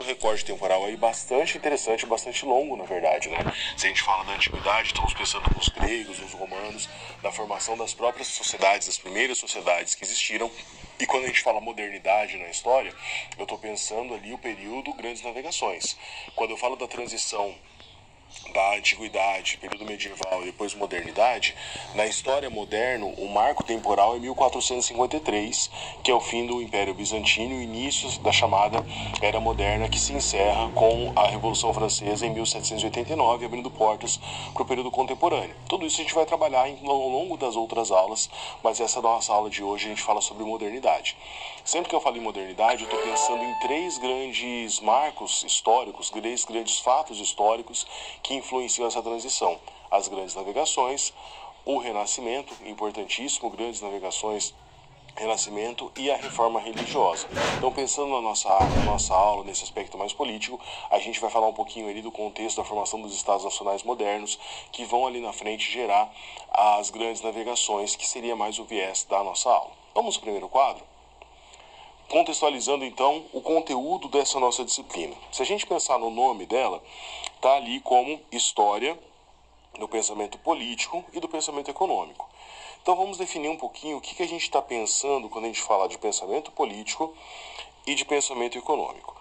recorte temporal aí bastante interessante, bastante longo, na verdade, né? Se a gente fala da antiguidade, estamos pensando nos gregos, nos romanos, da formação das próprias sociedades, das primeiras sociedades que existiram. E quando a gente fala modernidade na história, eu estou pensando ali o período Grandes Navegações. Quando eu falo da transição da antiguidade, período medieval e depois modernidade, na história moderna, o marco temporal é 1453, que é o fim do Império Bizantino e o início da chamada Era Moderna, que se encerra com a Revolução Francesa em 1789, abrindo portas para o período contemporâneo. Tudo isso a gente vai trabalhar ao longo das outras aulas, mas essa nossa aula de hoje a gente fala sobre modernidade. Sempre que eu falo em modernidade, eu estou pensando em três grandes marcos históricos, três grandes fatos históricos que influenciam essa transição. As grandes navegações, o Renascimento, importantíssimo, grandes navegações, Renascimento e a reforma religiosa. Então, pensando na nossa aula, nesse aspecto mais político, a gente vai falar um pouquinho ali do contexto da formação dos Estados Nacionais modernos, que vão ali na frente gerar as grandes navegações, que seria mais o viés da nossa aula. Vamos ao primeiro quadro? Contextualizando então o conteúdo dessa nossa disciplina. Se a gente pensar no nome dela, está ali como História do Pensamento Político e do Pensamento Econômico. Então vamos definir um pouquinho o que a gente está pensando quando a gente fala de pensamento político e de pensamento econômico.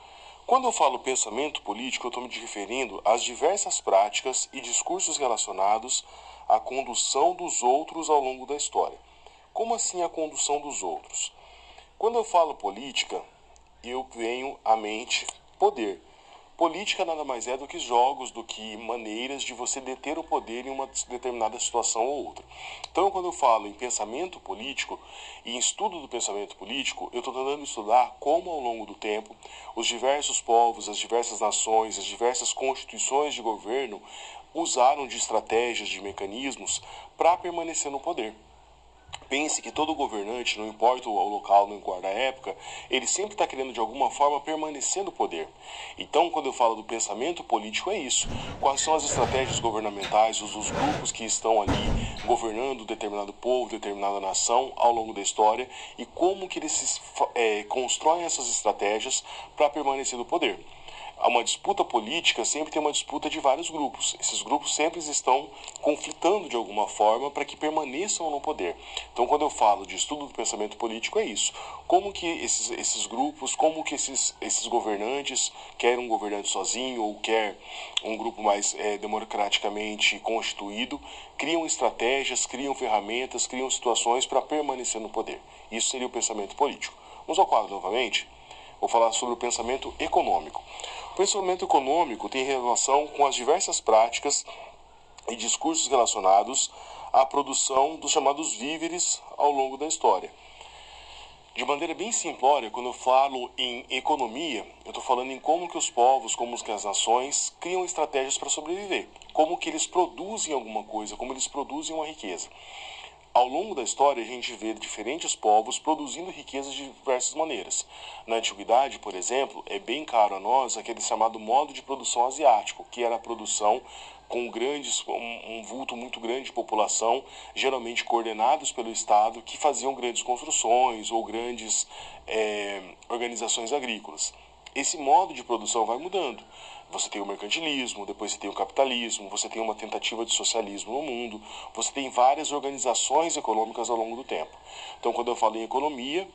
Quando eu falo pensamento político, eu estou me referindo às diversas práticas e discursos relacionados à condução dos outros ao longo da história. Como assim a condução dos outros? Quando eu falo política, eu venho à mente poder. Política nada mais é do que jogos, do que maneiras de você deter o poder em uma determinada situação ou outra. Então, quando eu falo em pensamento político e em estudo do pensamento político, eu estou tentando estudar como, ao longo do tempo, os diversos povos, as diversas nações, as diversas constituições de governo usaram de estratégias, de mecanismos para permanecer no poder. Pense que todo governante, não importa o local, não importa a época, ele sempre está querendo de alguma forma permanecer no poder. Então, quando eu falo do pensamento político, é isso. Quais são as estratégias governamentais, os grupos que estão ali governando determinado povo, determinada nação ao longo da história e como que eles constroem essas estratégias para permanecer no poder. Uma disputa política sempre tem uma disputa de vários grupos. Esses grupos sempre estão conflitando de alguma forma para que permaneçam no poder. Então, quando eu falo de estudo do pensamento político, é isso. Como que esses grupos, como que esses governantes, quer um governante sozinho ou quer um grupo mais democraticamente constituído, criam estratégias, criam ferramentas, criam situações para permanecer no poder. Isso seria o pensamento político. Vamos ao quadro novamente. Vou falar sobre o pensamento econômico. O pensamento econômico tem relação com as diversas práticas e discursos relacionados à produção dos chamados víveres ao longo da história. De maneira bem simplória, quando eu falo em economia, eu estou falando em como que os povos, como que as nações criam estratégias para sobreviver, como que eles produzem alguma coisa, como eles produzem uma riqueza. Ao longo da história, a gente vê diferentes povos produzindo riquezas de diversas maneiras. Na antiguidade, por exemplo, é bem caro a nós aquele chamado modo de produção asiático, que era a produção com um vulto muito grande de população, geralmente coordenados pelo Estado, que faziam grandes construções ou grandes organizações agrícolas. Esse modo de produção vai mudando. Você tem o mercantilismo, depois você tem o capitalismo, você tem uma tentativa de socialismo no mundo, você tem várias organizações econômicas ao longo do tempo. Então, quando eu falo em economia,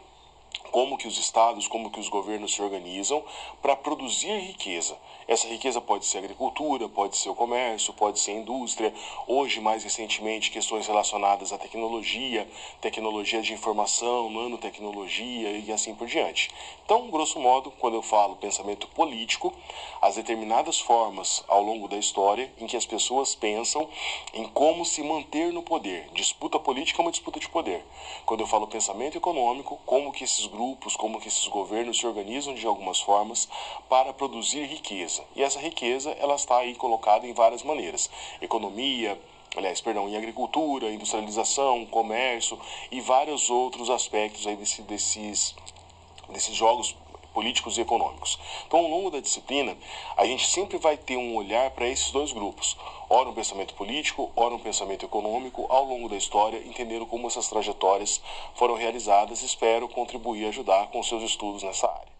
como que os estados, como que os governos se organizam para produzir riqueza. Essa riqueza pode ser agricultura, pode ser o comércio, pode ser a indústria. Hoje, mais recentemente, questões relacionadas à tecnologia, tecnologia de informação, nanotecnologia e assim por diante. Então, grosso modo, quando eu falo pensamento político, as determinadas formas ao longo da história em que as pessoas pensam em como se manter no poder. Disputa política é uma disputa de poder. Quando eu falo pensamento econômico, como que esses grupos, como que esses governos se organizam de algumas formas para produzir riqueza. E essa riqueza, ela está aí colocada em várias maneiras. Em agricultura, industrialização, comércio e vários outros aspectos aí desses jogos políticos e econômicos. Então, ao longo da disciplina, a gente sempre vai ter um olhar para esses dois grupos. Ora um pensamento político, ora um pensamento econômico, ao longo da história, entendendo como essas trajetórias foram realizadas. Espero contribuir e ajudar com seus estudos nessa área.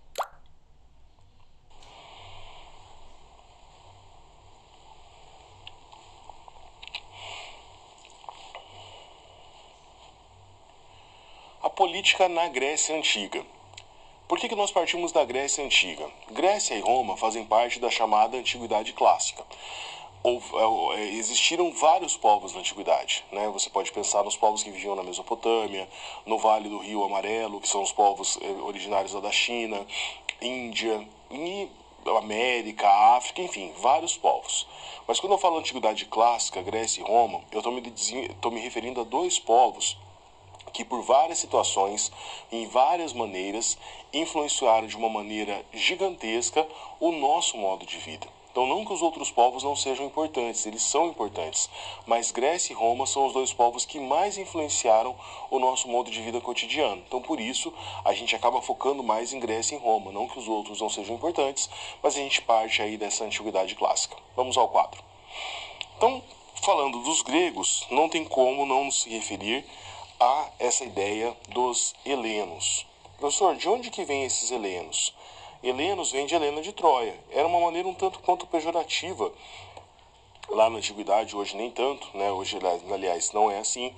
política na Grécia Antiga. Por que nós partimos da Grécia Antiga? Grécia e Roma fazem parte da chamada Antiguidade Clássica. Existiram vários povos na Antiguidade, né? Você pode pensar nos povos que viviam na Mesopotâmia, no Vale do Rio Amarelo, que são os povos originários da China, Índia, e América, África, enfim, vários povos. Mas quando eu falo Antiguidade Clássica, Grécia e Roma, eu estou me referindo a dois povos que por várias situações, em várias maneiras, influenciaram de uma maneira gigantesca o nosso modo de vida. Então não que os outros povos não sejam importantes, eles são importantes, mas Grécia e Roma são os dois povos que mais influenciaram o nosso modo de vida cotidiano. Então por isso a gente acaba focando mais em Grécia e Roma, não que os outros não sejam importantes, mas a gente parte aí dessa antiguidade clássica. Vamos ao quadro. Então, falando dos gregos, não tem como não se referir a essa ideia dos helenos. Professor, de onde que vem esses helenos? Helenos vem de Helena de Troia. Era uma maneira um tanto quanto pejorativa lá na antiguidade, hoje nem tanto, né? Hoje, aliás, não é assim,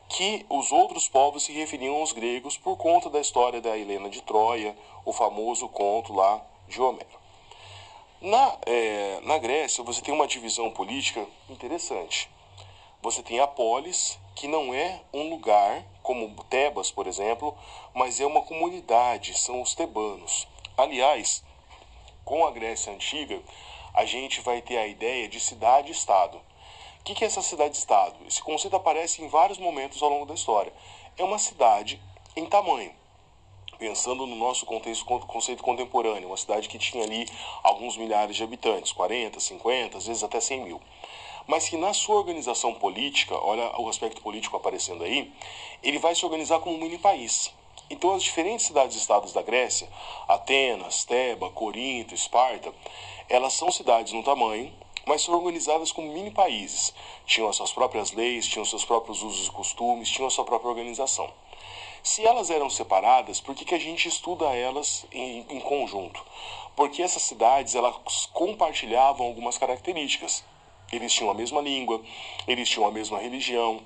que os outros povos se referiam aos gregos por conta da história da Helena de Troia, o famoso conto lá de Homero. Na Grécia, você tem uma divisão política interessante. Você tem a polis, que não é um lugar, como Tebas, por exemplo, mas é uma comunidade, são os tebanos. Aliás, com a Grécia Antiga, a gente vai ter a ideia de cidade-estado. O que é essa cidade-estado? Esse conceito aparece em vários momentos ao longo da história. É uma cidade em tamanho. Pensando no nosso conceito contemporâneo, uma cidade que tinha ali alguns milhares de habitantes, 40, 50, às vezes até 100 mil. Mas que na sua organização política, olha o aspecto político aparecendo aí, ele vai se organizar como um mini-país. Então as diferentes cidades-estados da Grécia, Atenas, Teba, Corinto, Esparta, elas são cidades no tamanho, mas são organizadas como mini-países. Tinham as suas próprias leis, tinham seus próprios usos e costumes, tinham a sua própria organização. Se elas eram separadas, por que a gente estuda elas em conjunto? Porque essas cidades elas compartilhavam algumas características. Eles tinham a mesma língua, eles tinham a mesma religião,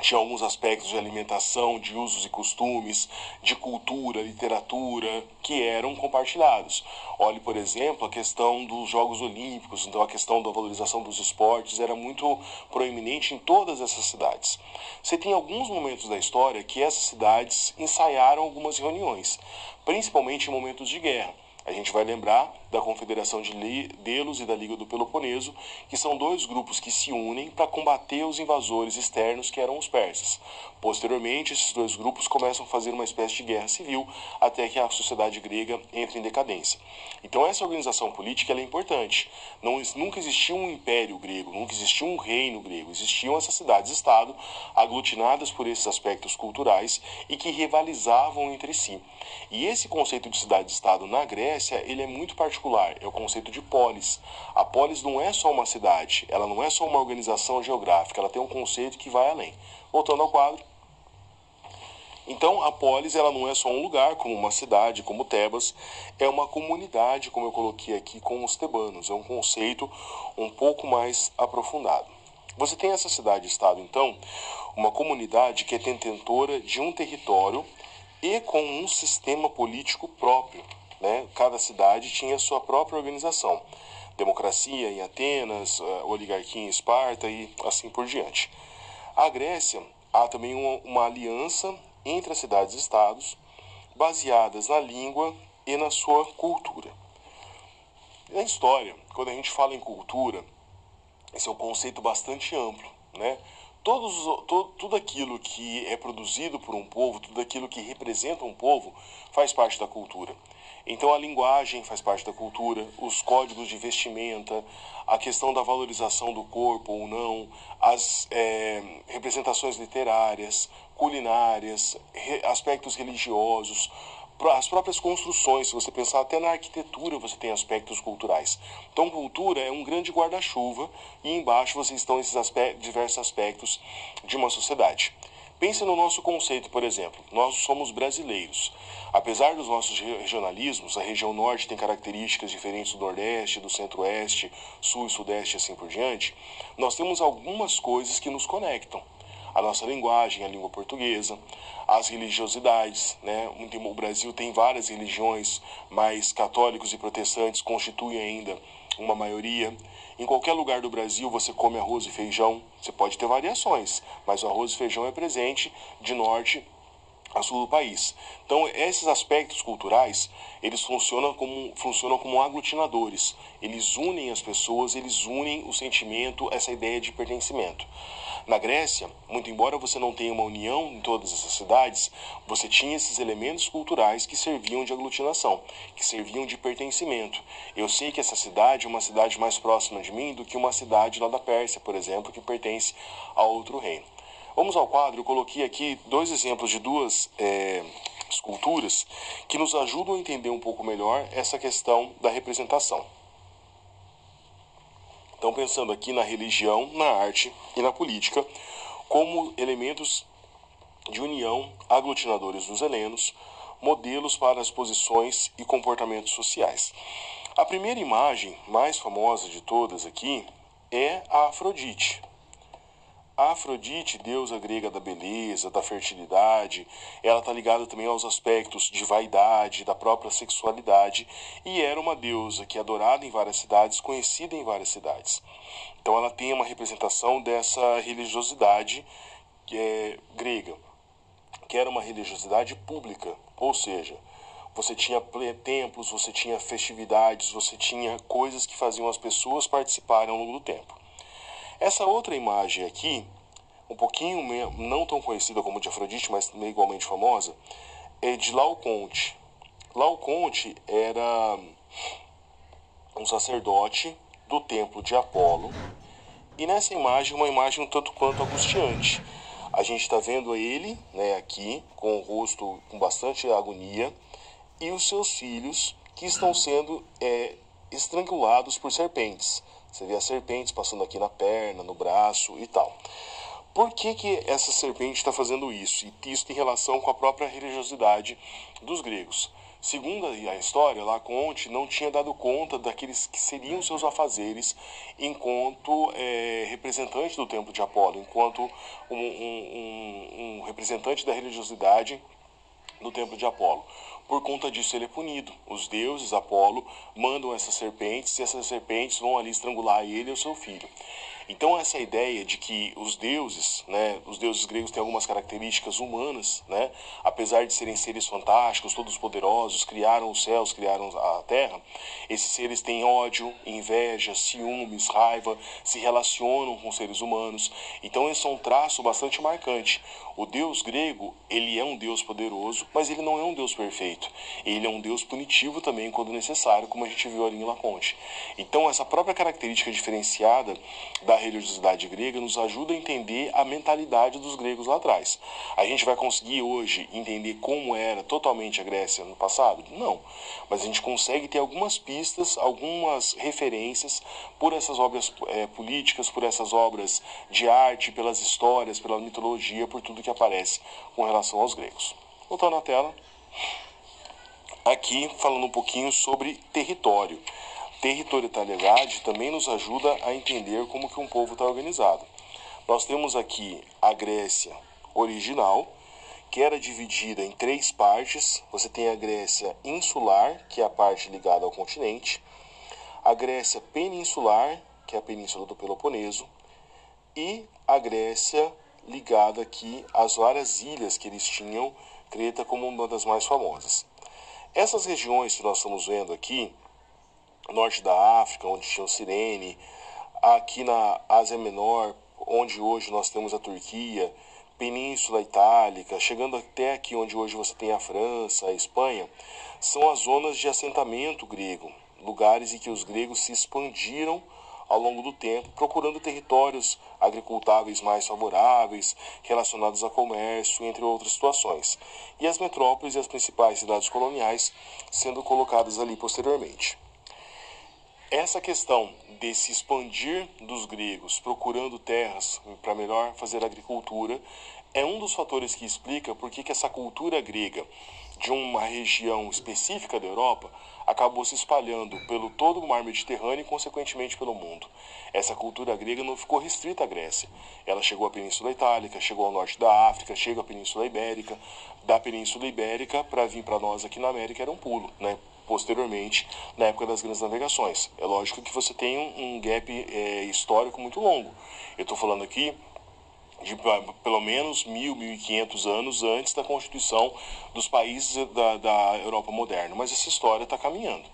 tinham alguns aspectos de alimentação, de usos e costumes, de cultura, literatura, que eram compartilhados. Olhe, por exemplo, a questão dos Jogos Olímpicos, então a questão da valorização dos esportes era muito proeminente em todas essas cidades. Você tem alguns momentos da história que essas cidades ensaiaram algumas reuniões, principalmente em momentos de guerra. A gente vai lembrar da Confederação de Delos e da Liga do Peloponeso, que são dois grupos que se unem para combater os invasores externos que eram os persas. Posteriormente, esses dois grupos começam a fazer uma espécie de guerra civil até que a sociedade grega entre em decadência. Então essa organização política ela é importante. Nunca existiu um império grego, nunca existiu um reino grego. Existiam essas cidades-estado aglutinadas por esses aspectos culturais e que rivalizavam entre si. E esse conceito de cidade-estado na Grécia, ele é muito particular, é o conceito de polis. A polis não é só uma cidade, ela não é só uma organização geográfica, ela tem um conceito que vai além. Voltando ao quadro. Então, a polis ela não é só um lugar, como uma cidade, como Tebas, é uma comunidade, como eu coloquei aqui, com os tebanos. É um conceito um pouco mais aprofundado. Você tem essa cidade-estado, então, uma comunidade que é detentora de um território e com um sistema político próprio, né? Cada cidade tinha a sua própria organização. Democracia em Atenas, oligarquia em Esparta e assim por diante. A Grécia, há também uma aliança entre as cidades-estados, baseadas na língua e na sua cultura. Na história, quando a gente fala em cultura, esse é um conceito bastante amplo, né? Tudo aquilo que é produzido por um povo, tudo aquilo que representa um povo, faz parte da cultura. Então a linguagem faz parte da cultura, os códigos de vestimenta, a questão da valorização do corpo ou não, as representações literárias, culinárias, aspectos religiosos, as próprias construções. Se você pensar até na arquitetura, você tem aspectos culturais. Então cultura é um grande guarda-chuva e embaixo vocês estão esses diversos aspectos de uma sociedade. Pense no nosso conceito, por exemplo. Nós somos brasileiros. Apesar dos nossos regionalismos, a região norte tem características diferentes do nordeste, do centro-oeste, sul e sudeste e assim por diante, nós temos algumas coisas que nos conectam. a nossa linguagem, a língua portuguesa, as religiosidades, né? O Brasil tem várias religiões, mas católicos e protestantes constituem ainda uma maioria. Em qualquer lugar do Brasil você come arroz e feijão, você pode ter variações, mas o arroz e feijão é presente de norte a sul do país. Então, esses aspectos culturais, eles funcionam como aglutinadores. Eles unem as pessoas, eles unem o sentimento, essa ideia de pertencimento. Na Grécia, muito embora você não tenha uma união em todas essas cidades, você tinha esses elementos culturais que serviam de aglutinação, que serviam de pertencimento. Eu sei que essa cidade é uma cidade mais próxima de mim do que uma cidade lá da Pérsia, por exemplo, que pertence a outro reino. Vamos ao quadro. Eu coloquei aqui 2 exemplos de 2 esculturas que nos ajudam a entender um pouco melhor essa questão da representação. Então, pensando aqui na religião, na arte e na política, como elementos de união, aglutinadores dos helenos, modelos para as posições e comportamentos sociais. A primeira imagem, mais famosa de todas aqui, é a Afrodite. A Afrodite, deusa grega da beleza, da fertilidade, ela está ligada também aos aspectos de vaidade, da própria sexualidade, e era uma deusa que é adorada em várias cidades, conhecida em várias cidades. Então ela tem uma representação dessa religiosidade grega, que era uma religiosidade pública, ou seja, você tinha templos, você tinha festividades, você tinha coisas que faziam as pessoas participarem ao longo do tempo. Essa outra imagem aqui, um pouquinho não tão conhecida como de Afrodite, mas igualmente famosa, é de Laoconte. Laoconte era um sacerdote do templo de Apolo, e nessa imagem, uma imagem um tanto quanto angustiante. A gente está vendo ele, né, aqui, com o rosto com bastante agonia, e os seus filhos que estão sendo estrangulados por serpentes. Você vê as serpentes passando aqui na perna, no braço e tal. Por que essa serpente está fazendo isso? E isso tem relação com a própria religiosidade dos gregos. Segundo a história, Laoconte não tinha dado conta daqueles que seriam seus afazeres enquanto representante do templo de Apolo, enquanto um representante da religiosidade no templo de Apolo. Por conta disso ele é punido. Os deuses, Apolo, mandam essas serpentes e essas serpentes vão ali estrangular ele e o seu filho. Então essa ideia de que os deuses gregos têm algumas características humanas, né, apesar de serem seres fantásticos, todos poderosos, criaram os céus, criaram a terra, esses seres têm ódio, inveja, ciúmes, raiva, se relacionam com seres humanos. Então esse é um traço bastante marcante. O deus grego, ele é um deus poderoso, mas ele não é um deus perfeito. Ele é um deus punitivo também quando necessário, como a gente viu ali em Laoconte. Então essa própria característica diferenciada da religiosidade grega nos ajuda a entender a mentalidade dos gregos lá atrás. A gente vai conseguir hoje entender como era totalmente a Grécia no passado? Não. Mas a gente consegue ter algumas pistas, algumas referências por essas obras políticas, por essas obras de arte, pelas histórias, pela mitologia, por tudo que aparece com relação aos gregos. Voltando à tela. Aqui falando um pouquinho sobre território. Territorialidade também nos ajuda a entender como que um povo está organizado. Nós temos aqui a Grécia original, que era dividida em 3 partes. Você tem a Grécia insular, que é a parte ligada ao continente, a Grécia peninsular, que é a península do Peloponeso, e a Grécia ligada aqui às várias ilhas que eles tinham, Creta como uma das mais famosas. Essas regiões que nós estamos vendo aqui, norte da África, onde tinha o Cirene, aqui na Ásia Menor, onde hoje nós temos a Turquia, Península Itálica, chegando até aqui onde hoje você tem a França, a Espanha, são as zonas de assentamento grego, lugares em que os gregos se expandiram ao longo do tempo, procurando territórios agricultáveis mais favoráveis, relacionados a comércio, entre outras situações. E as metrópoles e as principais cidades coloniais sendo colocadas ali posteriormente. Essa questão de se expandir dos gregos, procurando terras para melhor fazer agricultura, é um dos fatores que explica por que essa cultura grega de uma região específica da Europa acabou se espalhando pelo todo o mar Mediterrâneo e, consequentemente, pelo mundo. Essa cultura grega não ficou restrita à Grécia. Ela chegou à Península Itálica, chegou ao norte da África, chega à Península Ibérica. Da Península Ibérica para vir para nós aqui na América era um pulo, né? Posteriormente, na época das grandes navegações. É lógico que você tem um gap histórico muito longo. Eu estou falando aqui de pelo menos 1.500 anos antes da constituição dos países da Europa moderna. Mas essa história está caminhando.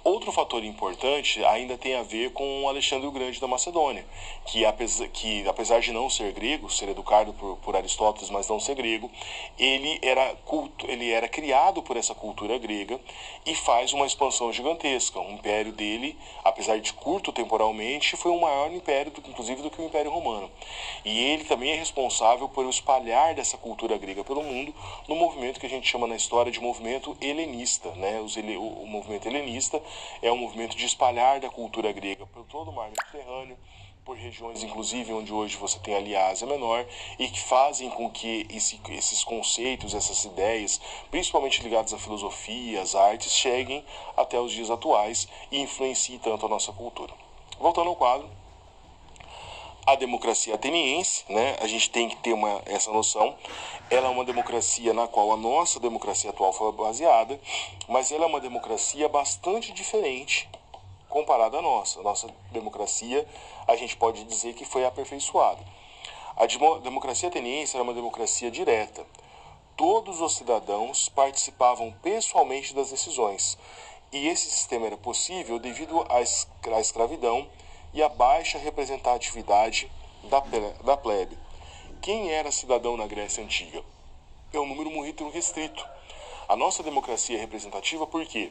Outro fator importante ainda tem a ver com Alexandre o Grande da Macedônia, que apesar de não ser grego, ser educado por Aristóteles, mas não ser grego, ele era criado por essa cultura grega e faz uma expansão gigantesca. O império dele, apesar de curto temporalmente, foi um maior império, inclusive, do que o Império Romano. E ele também é responsável por espalhar dessa cultura grega pelo mundo no movimento que a gente chama na história de movimento helenista, né? O movimento helenista é um movimento de espalhar da cultura grega por todo o mar Mediterrâneo, por regiões, inclusive, onde hoje você tem ali a Ásia Menor, e que fazem com que esses conceitos, essas ideias, principalmente ligadas à filosofia, às artes, cheguem até os dias atuais e influenciem tanto a nossa cultura. Voltando ao quadro, a democracia ateniense, né, a gente tem que ter essa noção, ela é uma democracia na qual a nossa democracia atual foi baseada, mas ela é uma democracia bastante diferente comparada à nossa. A nossa democracia, a gente pode dizer que foi aperfeiçoada. A democracia ateniense era uma democracia direta. Todos os cidadãos participavam pessoalmente das decisões, e esse sistema era possível devido à escravidão e a baixa representatividade da plebe. Quem era cidadão na Grécia Antiga? É um número muito restrito. A nossa democracia é representativa porque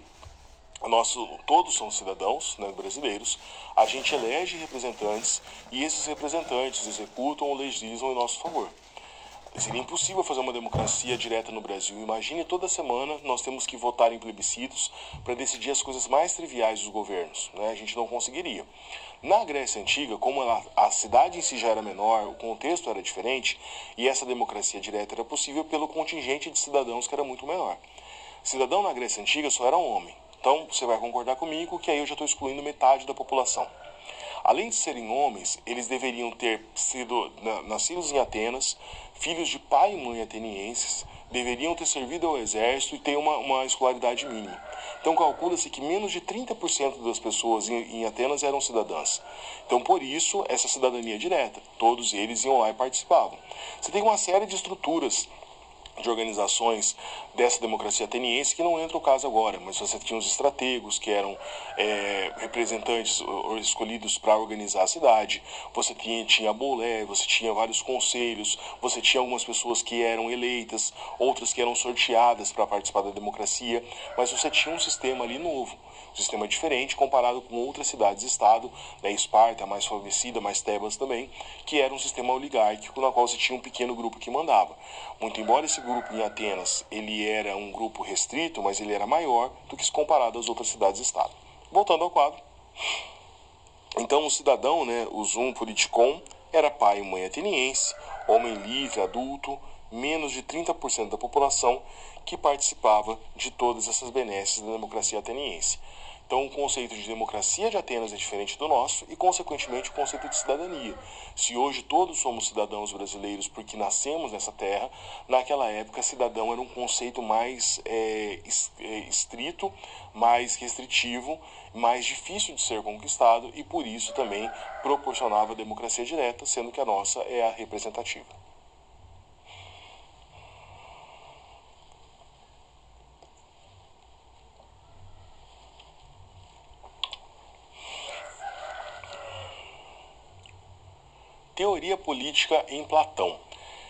todos são cidadãos, né, brasileiros, a gente elege representantes e esses representantes executam ou legislam em nosso favor. Seria impossível fazer uma democracia direta no Brasil. Imagine, toda semana nós temos que votar em plebiscitos para decidir as coisas mais triviais dos governos, né? A gente não conseguiria. Na Grécia Antiga, como a cidade em si já era menor, o contexto era diferente, e essa democracia direta era possível pelo contingente de cidadãos que era muito menor. Cidadão na Grécia Antiga só era um homem. Então, você vai concordar comigo que aí eu já estou excluindo metade da população. Além de serem homens, eles deveriam ter sido nascidos em Atenas, filhos de pai e mãe atenienses, deveriam ter servido ao exército e ter uma escolaridade mínima. Então calcula-se que menos de 30% das pessoas em Atenas eram cidadãs. Então por isso, essa cidadania direta, todos eles iam lá e participavam. Você tem uma série de estruturas de organizações dessa democracia ateniense que não entra o caso agora, mas você tinha os estrategos, que eram representantes escolhidos para organizar a cidade, você tinha a bolé, você tinha vários conselhos, você tinha algumas pessoas que eram eleitas, outras que eram sorteadas para participar da democracia, mas você tinha um sistema ali novo, um sistema diferente comparado com outras cidades-estado, né, Esparta, mais favorecida, mais Tebas também, que era um sistema oligárquico na qual você tinha um pequeno grupo que mandava. Muito embora esse grupo em Atenas, ele era um grupo restrito, mas ele era maior do que se comparado às outras cidades-estado. Voltando ao quadro. Então, o cidadão, né, o zoon politikon, era pai e mãe ateniense, homem livre, adulto, menos de 30% da população que participava de todas essas benesses da democracia ateniense. Então, o conceito de democracia de Atenas é diferente do nosso e, consequentemente, o conceito de cidadania. Se hoje todos somos cidadãos brasileiros porque nascemos nessa terra, naquela época, cidadão era um conceito mais estrito, mais restritivo, mais difícil de ser conquistado e, por isso, também proporcionava a democracia direta, sendo que a nossa é a representativa. Teoria política em Platão.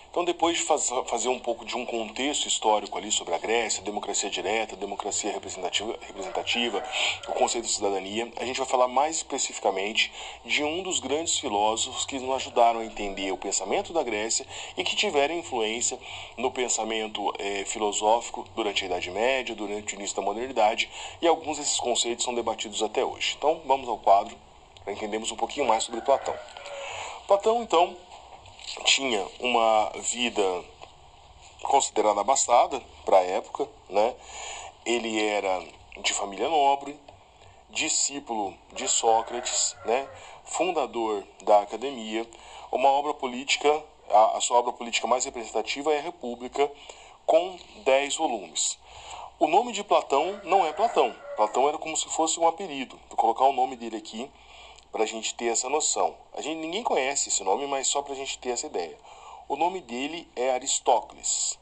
Então, depois de fazer um pouco de um contexto histórico ali sobre a Grécia, democracia direta, democracia representativa, o conceito de cidadania, a gente vai falar mais especificamente de um dos grandes filósofos que nos ajudaram a entender o pensamento da Grécia e que tiveram influência no pensamento filosófico durante a Idade Média, durante o início da modernidade, e alguns desses conceitos são debatidos até hoje. Então, vamos ao quadro para entendermos um pouquinho mais sobre Platão. Platão, então, tinha uma vida considerado abastada para a época, né? Ele era de família nobre, discípulo de Sócrates, né? Fundador da academia. Uma obra política, a sua obra política mais representativa é a República, com 10 volumes. O nome de Platão não é Platão. Platão era como se fosse um apelido. Vou colocar o nome dele aqui para a gente ter essa noção. Ninguém conhece esse nome, mas só para a gente ter essa ideia. O nome dele é Aristócles.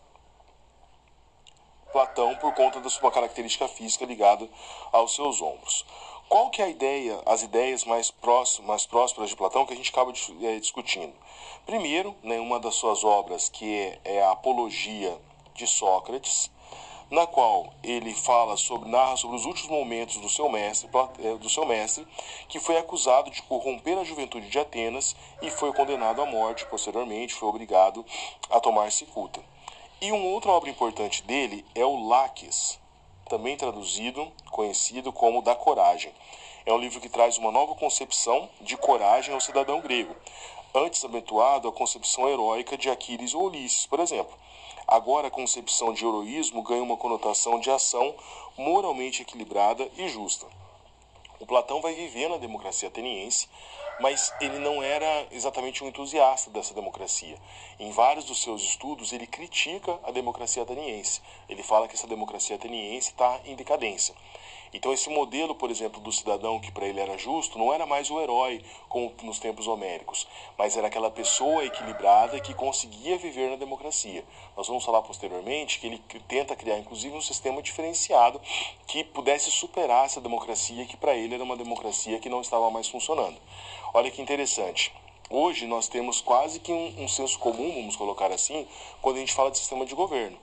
Platão, por conta da sua característica física ligada aos seus ombros. Qual que é a ideia, as ideias mais prósperas de Platão que a gente acaba discutindo? Primeiro, né, uma das suas obras, que é a Apologia de Sócrates, na qual ele narra sobre os últimos momentos do seu mestre, que foi acusado de corromper a juventude de Atenas e foi condenado à morte. Posteriormente, foi obrigado a tomar cicuta. E uma outra obra importante dele é o Laques, também traduzido, conhecido como Da Coragem. É um livro que traz uma nova concepção de coragem ao cidadão grego, antes habituado à concepção heróica de Aquiles ou Ulisses, por exemplo. Agora a concepção de heroísmo ganha uma conotação de ação moralmente equilibrada e justa. O Platão vai viver na democracia ateniense, mas ele não era exatamente um entusiasta dessa democracia. Em vários dos seus estudos, ele critica a democracia ateniense. Ele fala que essa democracia ateniense está em decadência. Então esse modelo, por exemplo, do cidadão que para ele era justo, não era mais o herói como nos tempos homéricos, mas era aquela pessoa equilibrada que conseguia viver na democracia. Nós vamos falar posteriormente que ele tenta criar inclusive um sistema diferenciado que pudesse superar essa democracia que para ele era uma democracia que não estava mais funcionando. Olha que interessante. Hoje nós temos quase que um senso comum, vamos colocar assim, quando a gente fala de sistema de governo.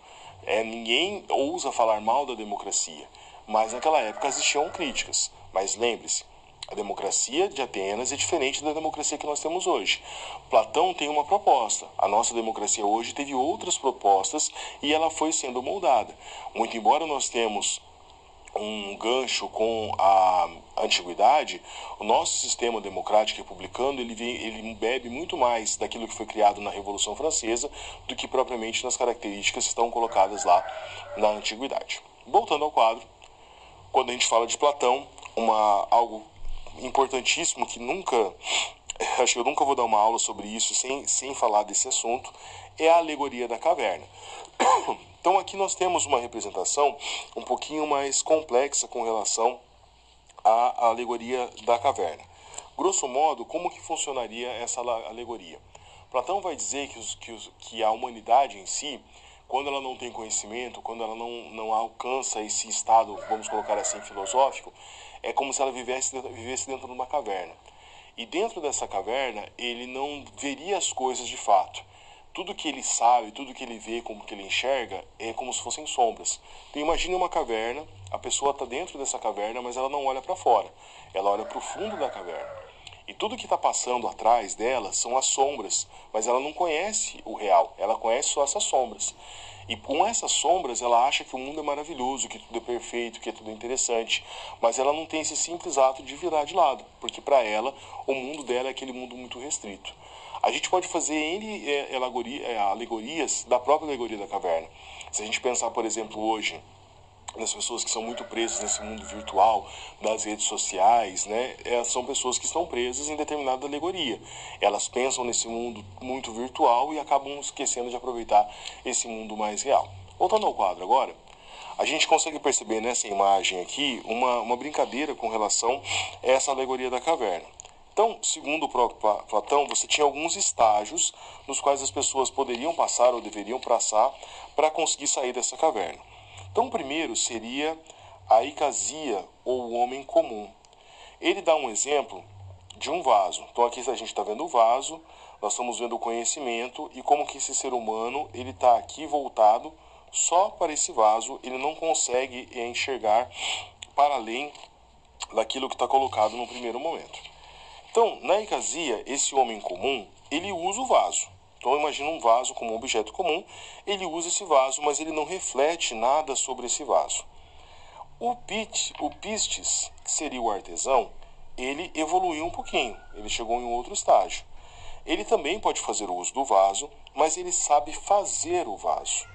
Ninguém ousa falar mal da democracia. Mas naquela época existiam críticas. Mas lembre-se, a democracia de Atenas é diferente da democracia que nós temos hoje. Platão tem uma proposta. A nossa democracia hoje teve outras propostas e ela foi sendo moldada. Muito embora nós temos um gancho com a antiguidade, o nosso sistema democrático republicano ele bebe muito mais daquilo que foi criado na Revolução Francesa do que propriamente nas características que estão colocadas lá na antiguidade. Voltando ao quadro, quando a gente fala de Platão, algo importantíssimo que acho que eu nunca vou dar uma aula sobre isso sem falar desse assunto, é a alegoria da caverna. Então aqui nós temos uma representação um pouquinho mais complexa com relação à alegoria da caverna. Grosso modo, como que funcionaria essa alegoria? Platão vai dizer que a humanidade em si, quando ela não tem conhecimento, quando ela não alcança esse estado, vamos colocar assim, filosófico, é como se ela vivesse dentro de uma caverna. E dentro dessa caverna, ele não veria as coisas de fato. Tudo que ele sabe, tudo que ele vê, como que ele enxerga, é como se fossem sombras. Então imagine uma caverna, a pessoa está dentro dessa caverna, mas ela não olha para fora. Ela olha para o fundo da caverna. E tudo que está passando atrás dela são as sombras, mas ela não conhece o real, ela conhece só essas sombras. E com essas sombras ela acha que o mundo é maravilhoso, que tudo é perfeito, que é tudo interessante, mas ela não tem esse simples ato de virar de lado, porque para ela o mundo dela é aquele mundo muito restrito. A gente pode fazer N alegorias da própria alegoria da caverna. Se a gente pensar, por exemplo, hoje, nas pessoas que são muito presas nesse mundo virtual, das redes sociais, né? São pessoas que estão presas em determinada alegoria. Elas pensam nesse mundo muito virtual e acabam esquecendo de aproveitar esse mundo mais real. Voltando ao quadro agora, a gente consegue perceber nessa imagem aqui uma brincadeira com relação a essa alegoria da caverna. Então, segundo o próprio Platão, você tinha alguns estágios nos quais as pessoas poderiam passar ou deveriam passar para conseguir sair dessa caverna. Então, o primeiro seria a icasia, ou o homem comum. Ele dá um exemplo de um vaso. Então, aqui a gente está vendo o vaso, nós estamos vendo o conhecimento e como que esse ser humano ele está aqui voltado só para esse vaso, ele não consegue enxergar para além daquilo que está colocado no primeiro momento. Então, na icasia, esse homem comum, ele usa o vaso. Então, imagina um vaso como um objeto comum, ele usa esse vaso, mas ele não reflete nada sobre esse vaso. O Pistes, que seria o artesão, ele evoluiu um pouquinho, ele chegou em um outro estágio. Ele também pode fazer uso do vaso, mas ele sabe fazer o vaso.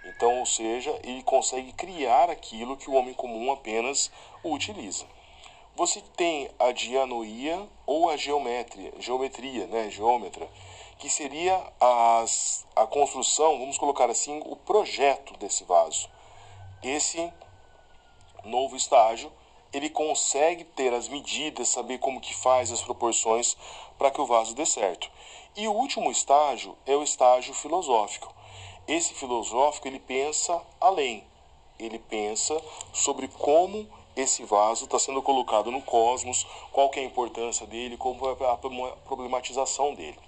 Então, ou seja, ele consegue criar aquilo que o homem comum apenas utiliza. Você tem a dianoia ou a geometria, né, geômetra, que seria a construção, vamos colocar assim, o projeto desse vaso. Esse novo estágio, ele consegue ter as medidas, saber como que faz as proporções para que o vaso dê certo. E o último estágio é o estágio filosófico. Esse filosófico, ele pensa além. Ele pensa sobre como esse vaso está sendo colocado no cosmos, qual que é a importância dele, como é a problematização dele.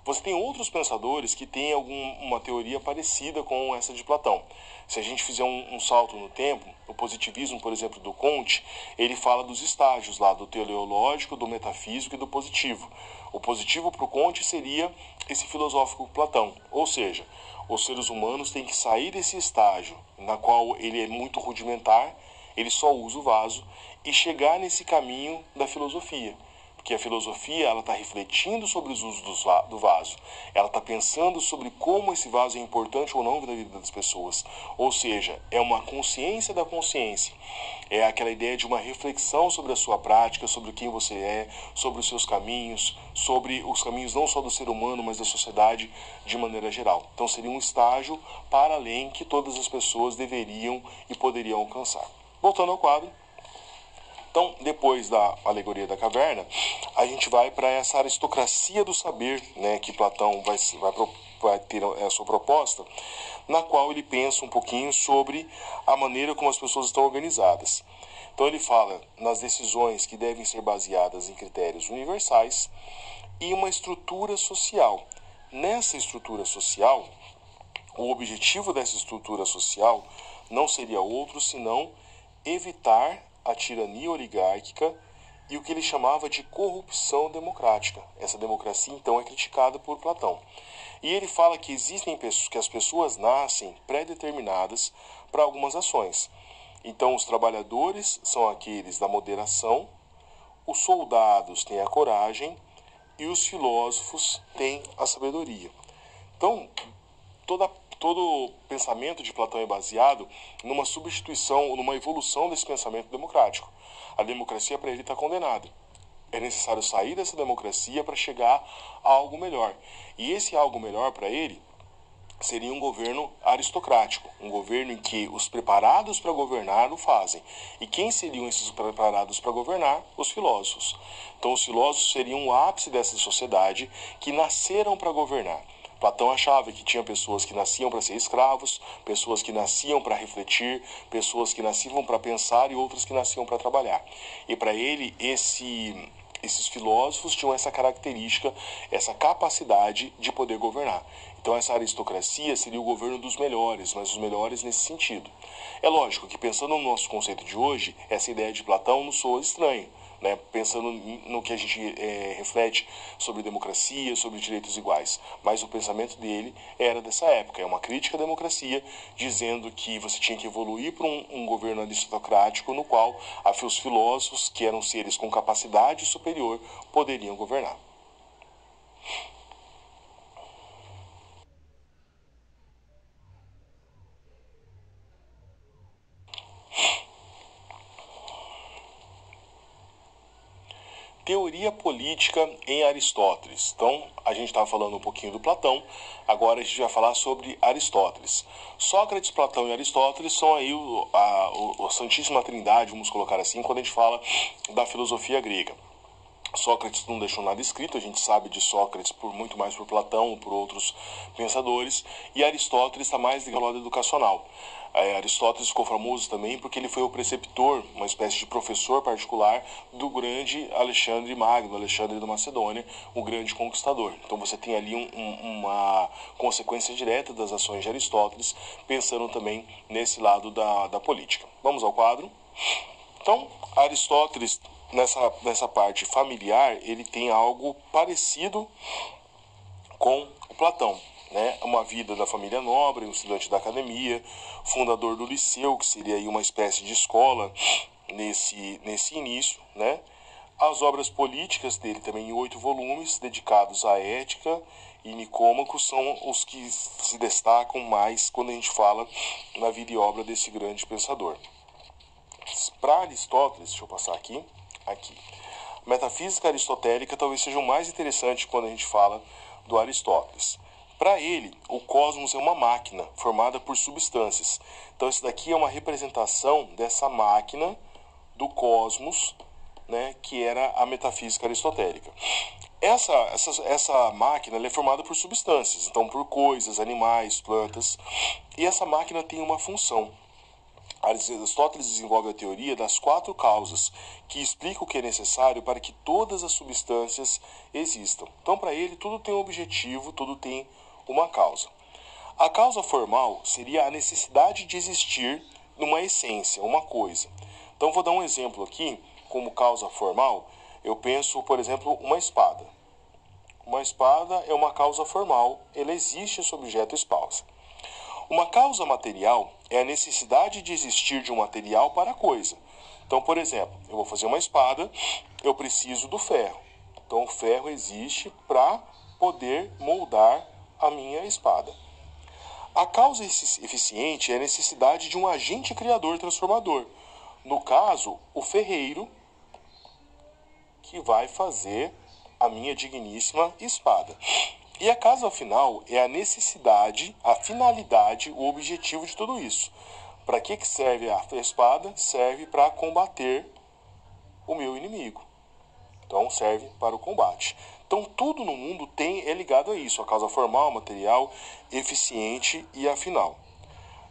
Você tem outros pensadores que têm uma teoria parecida com essa de Platão. Se a gente fizer um salto no tempo, o positivismo, por exemplo, do Comte, ele fala dos estágios lá, do teleológico, do metafísico e do positivo. O positivo para o Comte seria esse filosófico Platão, ou seja, os seres humanos têm que sair desse estágio, na qual ele é muito rudimentar, ele só usa o vaso, e chegar nesse caminho da filosofia. Porque a filosofia, ela está refletindo sobre os usos do vaso. Ela está pensando sobre como esse vaso é importante ou não na vida das pessoas. Ou seja, é uma consciência da consciência. É aquela ideia de uma reflexão sobre a sua prática, sobre quem você é, sobre os seus caminhos, sobre os caminhos não só do ser humano, mas da sociedade de maneira geral. Então seria um estágio para além que todas as pessoas deveriam e poderiam alcançar. Voltando ao quadro. Então, depois da alegoria da caverna, a gente vai para essa aristocracia do saber, né, que Platão vai ter a sua proposta, na qual ele pensa um pouquinho sobre a maneira como as pessoas estão organizadas. Então, ele fala nas decisões que devem ser baseadas em critérios universais e uma estrutura social. Nessa estrutura social, o objetivo dessa estrutura social não seria outro senão evitar a tirania oligárquica e o que ele chamava de corrupção democrática. Essa democracia, então, é criticada por Platão. E ele fala que que as pessoas nascem pré-determinadas para algumas ações. Então, os trabalhadores são aqueles da moderação, os soldados têm a coragem e os filósofos têm a sabedoria. Então, todo pensamento de Platão é baseado numa substituição, numa evolução desse pensamento democrático. A democracia para ele está condenada. É necessário sair dessa democracia para chegar a algo melhor. E esse algo melhor para ele seria um governo aristocrático, um governo em que os preparados para governar o fazem. E quem seriam esses preparados para governar? Os filósofos. Então os filósofos seriam o ápice dessa sociedade que nasceram para governar. Platão achava que tinha pessoas que nasciam para ser escravos, pessoas que nasciam para refletir, pessoas que nasciam para pensar e outras que nasciam para trabalhar. E para ele, esses filósofos tinham essa característica, essa capacidade de poder governar. Então essa aristocracia seria o governo dos melhores, mas os melhores nesse sentido. É lógico que pensando no nosso conceito de hoje, essa ideia de Platão nos soa estranho. Né, pensando no que a gente reflete sobre democracia, sobre direitos iguais. Mas o pensamento dele era dessa época, é uma crítica à democracia, dizendo que você tinha que evoluir para um governo aristocrático no qual os filósofos, que eram seres com capacidade superior, poderiam governar. Teoria política em Aristóteles. Então, a gente estava falando um pouquinho do Platão, agora a gente vai falar sobre Aristóteles. Sócrates, Platão e Aristóteles são aí a Santíssima Trindade, vamos colocar assim, quando a gente fala da filosofia grega. Sócrates não deixou nada escrito, a gente sabe de Sócrates muito mais por Platão, por outros pensadores, e Aristóteles está mais ligado ao lado educacional. Aristóteles ficou famoso também porque ele foi o preceptor, uma espécie de professor particular do grande Alexandre Magno, Alexandre da Macedônia, o grande conquistador. Então você tem ali uma consequência direta das ações de Aristóteles, pensando também nesse lado da política. Vamos ao quadro. Então, Aristóteles, nessa parte familiar, ele tem algo parecido com o Platão. Né? Uma vida da família nobre, um estudante da academia, fundador do Liceu, que seria aí uma espécie de escola nesse início. Né? As obras políticas dele também em 8 volumes, dedicados à ética e Nicômaco são os que se destacam mais quando a gente fala na vida e obra desse grande pensador. Para Aristóteles, deixa eu passar aqui. A metafísica aristotélica talvez seja o mais interessante quando a gente fala do Aristóteles. Para ele, o cosmos é uma máquina formada por substâncias. Então, isso daqui é uma representação dessa máquina do cosmos, né, que era a metafísica aristotélica. Essa máquina ela é formada por substâncias, então por coisas, animais, plantas, e essa máquina tem uma função. Aristóteles desenvolve a teoria das 4 causas, que explica o que é necessário para que todas as substâncias existam. Então, para ele, tudo tem um objetivo, tudo tem uma causa. A causa formal seria a necessidade de existir numa essência, uma coisa. Então, vou dar um exemplo aqui, como causa formal. Eu penso, por exemplo, uma espada. Uma espada é uma causa formal, ela existe, esse objeto espada. Uma causa material é a necessidade de existir de um material para a coisa. Então, por exemplo, eu vou fazer uma espada, eu preciso do ferro. Então, o ferro existe para poder moldar a minha espada. A causa eficiente é a necessidade de um agente criador transformador. No caso, o ferreiro, que vai fazer a minha digníssima espada. E a causa final é a necessidade, a finalidade, o objetivo de tudo isso. Para que serve a espada? Serve para combater o meu inimigo. Então, serve para o combate. Então, tudo no mundo é ligado a isso. A causa formal, material, eficiente e a final.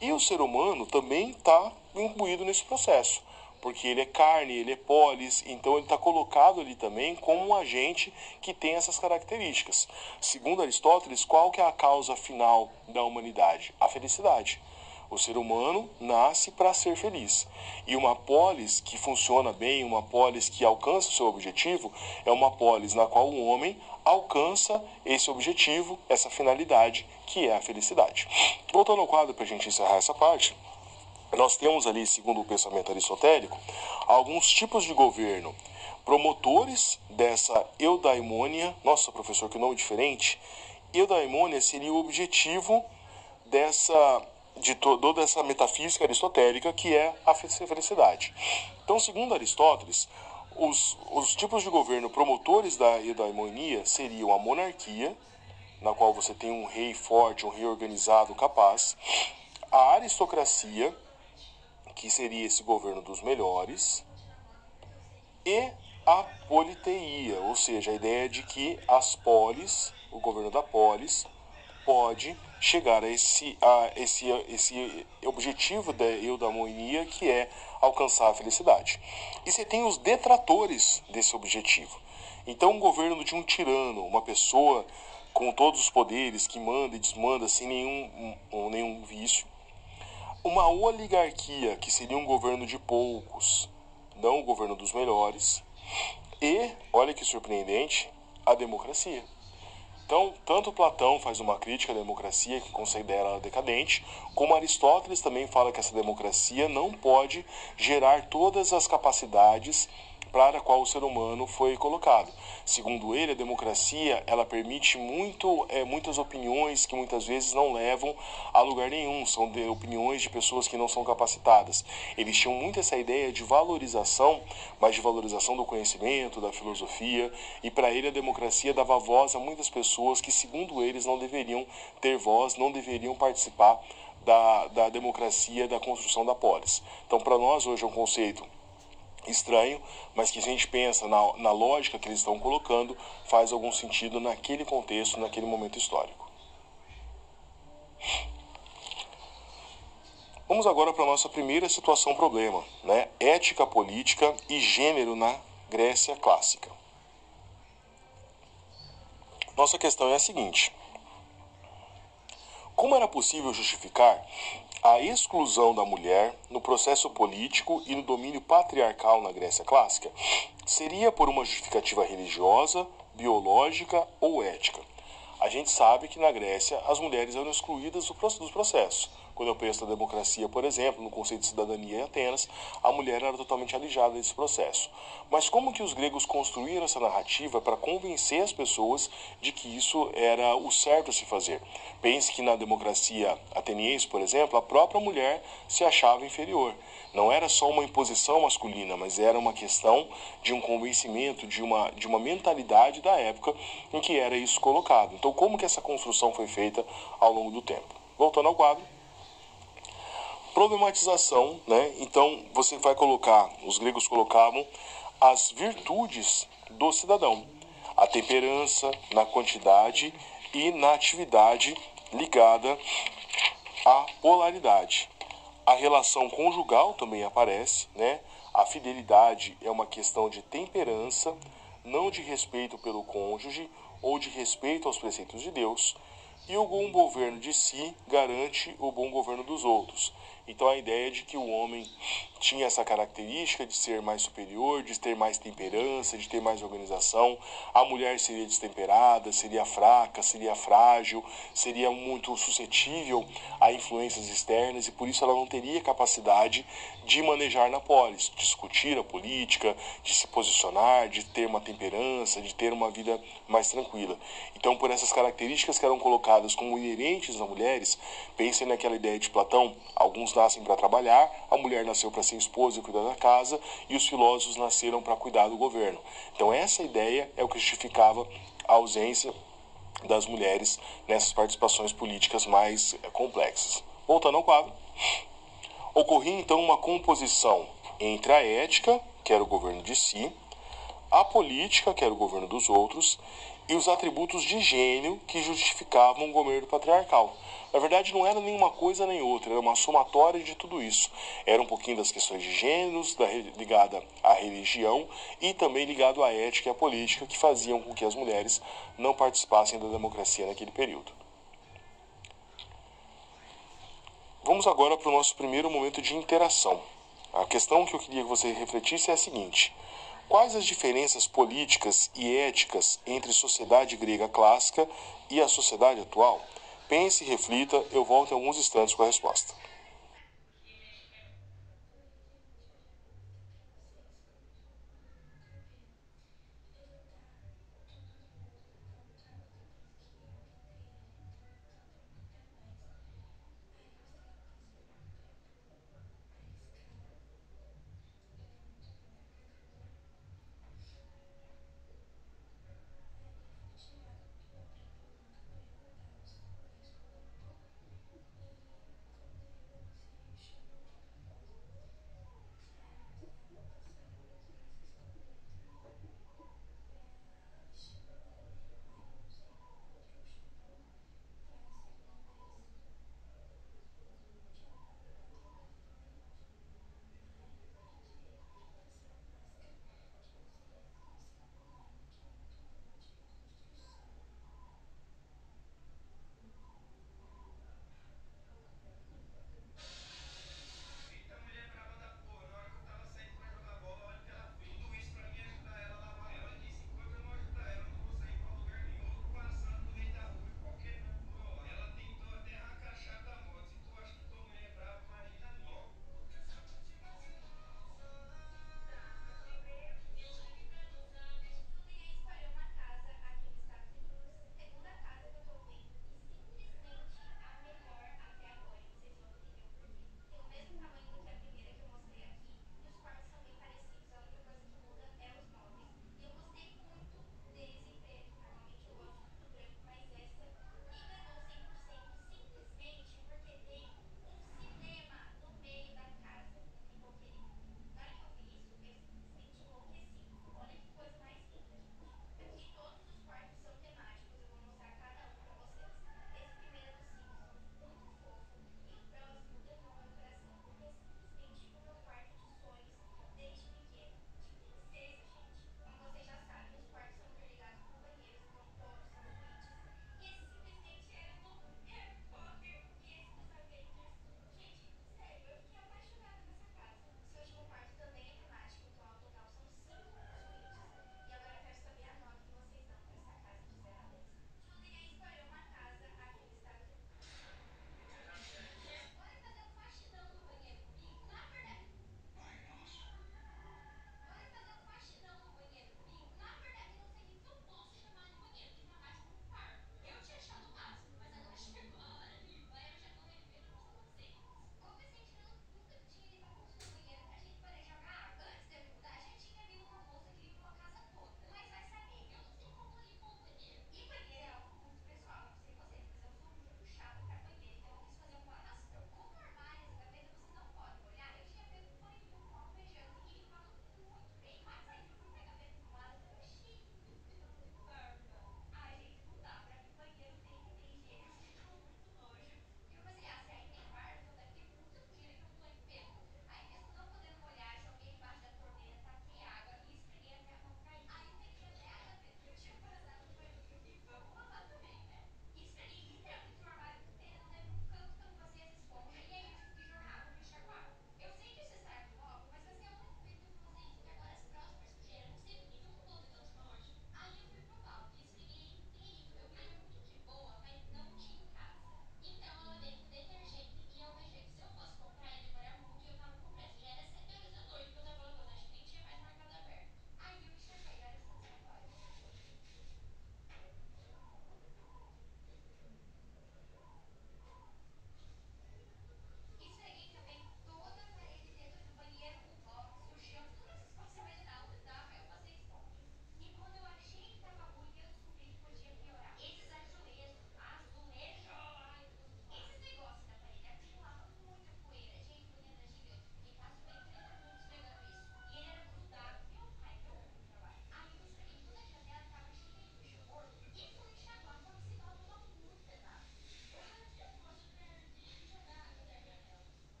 E o ser humano também está incluído nesse processo. Porque ele é carne, ele é polis, então ele está colocado ali também como um agente que tem essas características. Segundo Aristóteles, qual que é a causa final da humanidade? A felicidade. O ser humano nasce para ser feliz. E uma polis que funciona bem, uma polis que alcança o seu objetivo, é uma polis na qual o homem alcança esse objetivo, essa finalidade, que é a felicidade. Voltando ao quadro para a gente encerrar essa parte, nós temos ali, segundo o pensamento aristotélico, alguns tipos de governo. Promotores dessa eudaimonia, nossa, professor, que nome diferente. Eudaimonia seria o objetivo de toda essa metafísica aristotélica, que é a felicidade. Então, segundo Aristóteles, os tipos de governo promotores da eudaimonia seriam a monarquia, na qual você tem um rei forte, um rei organizado, capaz, a aristocracia, que seria esse governo dos melhores, e a politeia, ou seja, a ideia de que as polis, o governo da polis, pode chegar a esse objetivo da eudaimonia, que é alcançar a felicidade. E você tem os detratores desse objetivo. Então, um governo de um tirano, uma pessoa com todos os poderes, que manda e desmanda sem nenhum vício. Uma oligarquia, que seria um governo de poucos, não o governo dos melhores. E, olha que surpreendente, a democracia. Então, tanto Platão faz uma crítica à democracia, que considera ela decadente, como Aristóteles também fala que essa democracia não pode gerar todas as capacidades para a qual o ser humano foi colocado. Segundo ele, a democracia ela permite muitas opiniões que muitas vezes não levam a lugar nenhum, são opiniões de pessoas que não são capacitadas. Eles tinham muito essa ideia de valorização, mas de valorização do conhecimento, da filosofia, e para ele a democracia dava voz a muitas pessoas que, segundo eles, não deveriam ter voz, não deveriam participar da democracia, da construção da polis. Então, para nós, hoje é um conceito estranho, mas que a gente pensa na lógica que eles estão colocando, faz algum sentido naquele contexto, naquele momento histórico. Vamos agora para a nossa primeira situação-problema, né? Ética política e gênero na Grécia clássica. Nossa questão é a seguinte: como era possível justificar a exclusão da mulher no processo político e no domínio patriarcal na Grécia clássica? Seria por uma justificativa religiosa, biológica ou ética? A gente sabe que na Grécia as mulheres eram excluídas dos processos. Quando eu penso na democracia, por exemplo, no conceito de cidadania em Atenas, a mulher era totalmente alijada desse processo. Mas como que os gregos construíram essa narrativa para convencer as pessoas de que isso era o certo a se fazer? Pense que na democracia ateniense, por exemplo, a própria mulher se achava inferior. Não era só uma imposição masculina, mas era uma questão de um convencimento, de uma mentalidade da época em que era isso colocado. Então, como que essa construção foi feita ao longo do tempo? Voltando ao quadro. Problematização, né? Então, você vai colocar, os gregos colocavam as virtudes do cidadão. A temperança na quantidade e na atividade ligada à polaridade. A relação conjugal também aparece, né? A fidelidade é uma questão de temperança, não de respeito pelo cônjuge ou de respeito aos preceitos de Deus. E o bom governo de si garante o bom governo dos outros. Então a ideia de que o homem tinha essa característica de ser mais superior, de ter mais temperança, de ter mais organização. A mulher seria destemperada, seria fraca, seria frágil, seria muito suscetível a influências externas e por isso ela não teria capacidade de manejar na polis, de discutir a política, de se posicionar, de ter uma temperança, de ter uma vida mais tranquila. Então, por essas características que eram colocadas como inerentes às mulheres, pensem naquela ideia de Platão: alguns nascem para trabalhar, a mulher nasceu para ser esposa e cuidar da casa, e os filósofos nasceram para cuidar do governo. Então, essa ideia é o que justificava a ausência das mulheres nessas participações políticas mais complexas. Voltando ao quadro. Ocorria então uma composição entre a ética, que era o governo de si, a política, que era o governo dos outros, e os atributos de gênio que justificavam o governo patriarcal. Na verdade, não era nenhuma coisa nem outra, era uma somatória de tudo isso. Era um pouquinho das questões de gêneros, ligada à religião e também ligado à ética e à política, que faziam com que as mulheres não participassem da democracia naquele período. Vamos agora para o nosso primeiro momento de interação. A questão que eu queria que você refletisse é a seguinte: quais as diferenças políticas e éticas entre a sociedade grega clássica e a sociedade atual? Pense e reflita, eu volto em alguns instantes com a resposta.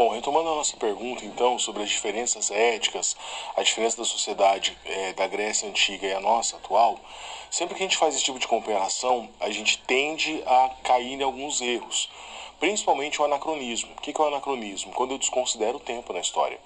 Bom, retomando a nossa pergunta, então, sobre as diferenças éticas, a diferença da sociedade da Grécia Antiga e a nossa atual, sempre que a gente faz esse tipo de comparação, a gente tende a cair em alguns erros, principalmente o anacronismo. O que é o anacronismo? Quando eu desconsidero o tempo na história.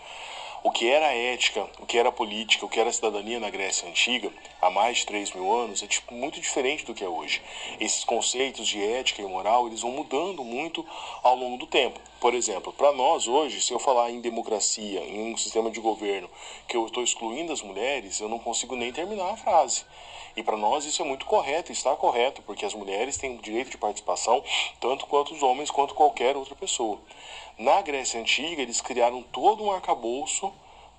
O que era ética, o que era política, o que era cidadania na Grécia Antiga, há mais de 3.000 anos, é muito diferente do que é hoje. Esses conceitos de ética e moral, eles vão mudando muito ao longo do tempo. Por exemplo, para nós hoje, se eu falar em democracia, em um sistema de governo, que eu estou excluindo as mulheres, eu não consigo nem terminar a frase. E para nós isso é muito correto, está correto, porque as mulheres têm o direito de participação, tanto quanto os homens, quanto qualquer outra pessoa. Na Grécia Antiga, eles criaram todo um arcabouço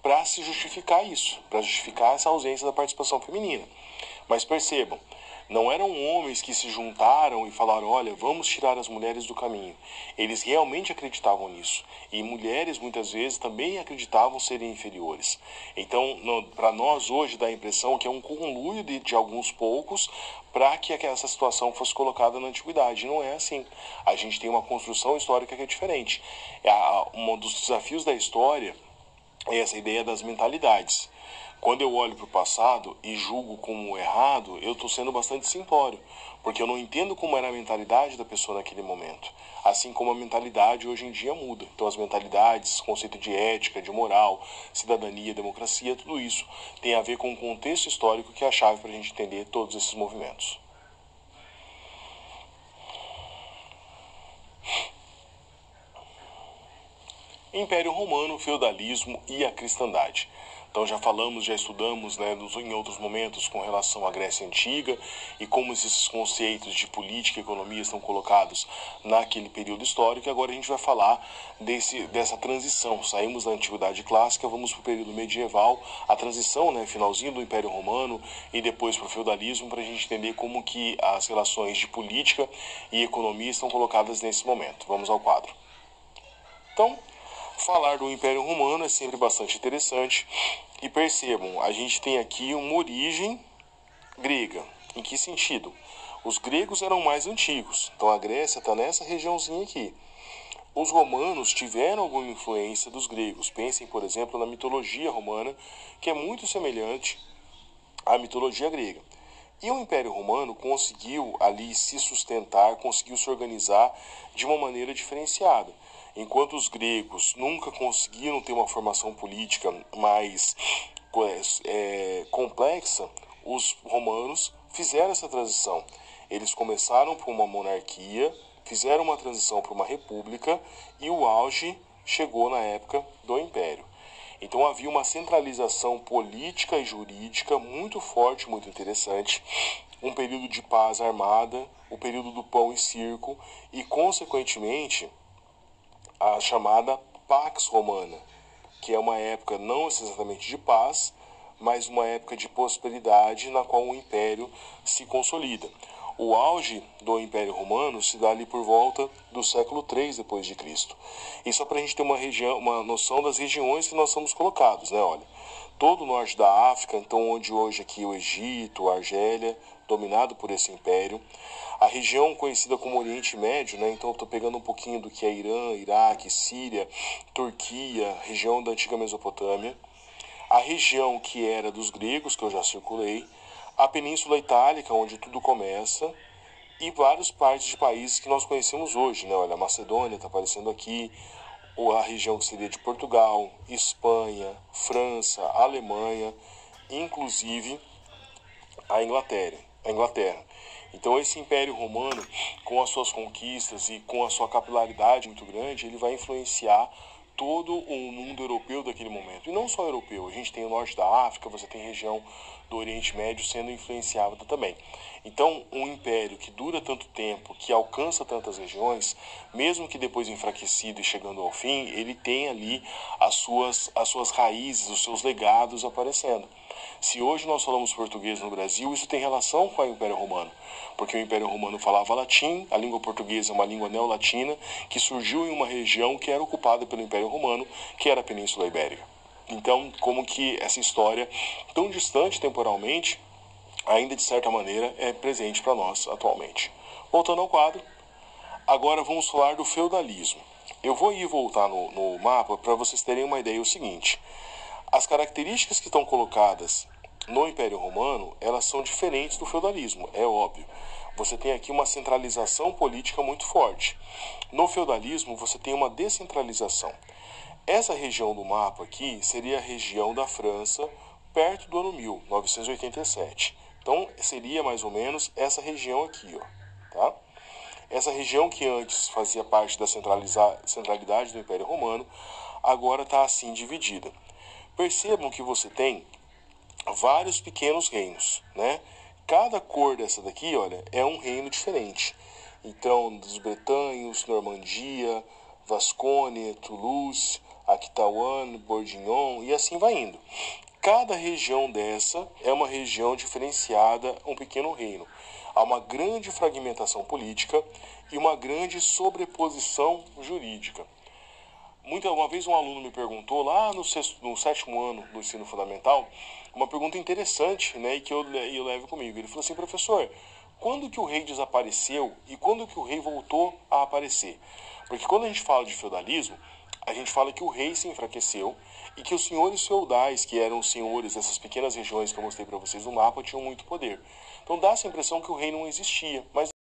para se justificar isso, para justificar essa ausência da participação feminina. Mas percebam, não eram homens que se juntaram e falaram, olha, vamos tirar as mulheres do caminho. Eles realmente acreditavam nisso. E mulheres, muitas vezes, também acreditavam serem inferiores. Então, para nós, hoje, dá a impressão que é um conluio de alguns poucos para que essa situação fosse colocada na antiguidade. Não é assim. A gente tem uma construção histórica que é diferente. Um dos desafios da história é essa ideia das mentalidades. Quando eu olho para o passado e julgo como errado, eu estou sendo bastante simplório, porque eu não entendo como era a mentalidade da pessoa naquele momento. Assim como a mentalidade hoje em dia muda. Então as mentalidades, conceito de ética, de moral, cidadania, democracia, tudo isso tem a ver com o contexto histórico que é a chave para a gente entender todos esses movimentos. Império Romano, feudalismo e a cristandade. Então já falamos, já estudamos em outros momentos com relação à Grécia Antiga e como esses conceitos de política e economia estão colocados naquele período histórico. E agora a gente vai falar dessa transição. Saímos da Antiguidade Clássica, vamos para o período medieval, a transição, finalzinho do Império Romano e depois para o feudalismo, para a gente entender como que as relações de política e economia estão colocadas nesse momento. Vamos ao quadro. Então, falar do Império Romano é sempre bastante interessante. E percebam, a gente tem aqui uma origem grega. Em que sentido? Os gregos eram mais antigos, então a Grécia está nessa regiãozinha aqui. Os romanos tiveram alguma influência dos gregos. Pensem, por exemplo, na mitologia romana, que é muito semelhante à mitologia grega. E o Império Romano conseguiu ali se sustentar, conseguiu se organizar de uma maneira diferenciada. Enquanto os gregos nunca conseguiram ter uma formação política mais complexa, os romanos fizeram essa transição. Eles começaram por uma monarquia, fizeram uma transição para uma república e o auge chegou na época do Império. Então havia uma centralização política e jurídica muito forte, muito interessante, um período de paz armada, o período do pão e circo e, consequentemente, a chamada Pax Romana, que é uma época não exatamente de paz, mas uma época de prosperidade na qual o império se consolida. O auge do Império Romano se dá ali por volta do século III depois de Cristo. E só para a gente ter uma noção das regiões que nós estamos colocados, Olha, todo o norte da África, então onde hoje aqui o Egito, a Argélia, dominado por esse império. A região conhecida como Oriente Médio, então eu estou pegando um pouquinho do que é Irã, Iraque, Síria, Turquia, região da antiga Mesopotâmia. A região que era dos gregos, que eu já circulei. A Península Itálica, onde tudo começa. E várias partes de países que nós conhecemos hoje, Olha, a Macedônia está aparecendo aqui. Ou a região que seria de Portugal, Espanha, França, Alemanha, inclusive a Inglaterra. Então esse Império Romano, com as suas conquistas e com a sua capilaridade muito grande, ele vai influenciar todo o mundo europeu daquele momento. E não só europeu, a gente tem o norte da África, você tem a região do Oriente Médio sendo influenciada também. Então, um império que dura tanto tempo, que alcança tantas regiões, mesmo que depois enfraquecido e chegando ao fim, ele tem ali as suas raízes, os seus legados aparecendo. Se hoje nós falamos português no Brasil, isso tem relação com o Império Romano, porque o Império Romano falava latim, a língua portuguesa é uma língua neolatina, que surgiu em uma região que era ocupada pelo Império Romano, que era a Península Ibérica. Então, como que essa história, tão distante temporalmente, ainda de certa maneira é presente para nós atualmente. Voltando ao quadro, agora vamos falar do feudalismo. Eu vou ir voltar no mapa para vocês terem uma ideia. É o seguinte: as características que estão colocadas no Império Romano, elas são diferentes do feudalismo, é óbvio. Você tem aqui uma centralização política muito forte. No feudalismo, você tem uma descentralização. Essa região do mapa aqui seria a região da França, perto do ano 1987. Então, seria mais ou menos essa região aqui, ó, tá? Essa região que antes fazia parte da centralidade do Império Romano, agora está assim dividida. Percebam que você tem vários pequenos reinos, né? Cada cor dessa daqui, olha, é um reino diferente. Então, dos Bretanhos, Normandia, Vascônia, Toulouse, Aquitaine, Bourguignon e assim vai indo. Cada região dessa é uma região diferenciada, um pequeno reino. Há uma grande fragmentação política e uma grande sobreposição jurídica. Uma vez um aluno me perguntou, lá no 7º ano do ensino fundamental, uma pergunta interessante, né, e que eu levo comigo. Ele falou assim: professor, quando que o rei desapareceu e quando que o rei voltou a aparecer? Porque quando a gente fala de feudalismo, a gente fala que o rei se enfraqueceu e que os senhores feudais, que eram os senhores dessas pequenas regiões que eu mostrei para vocês no mapa, tinham muito poder. Então dá essa impressão que o rei não existia, mas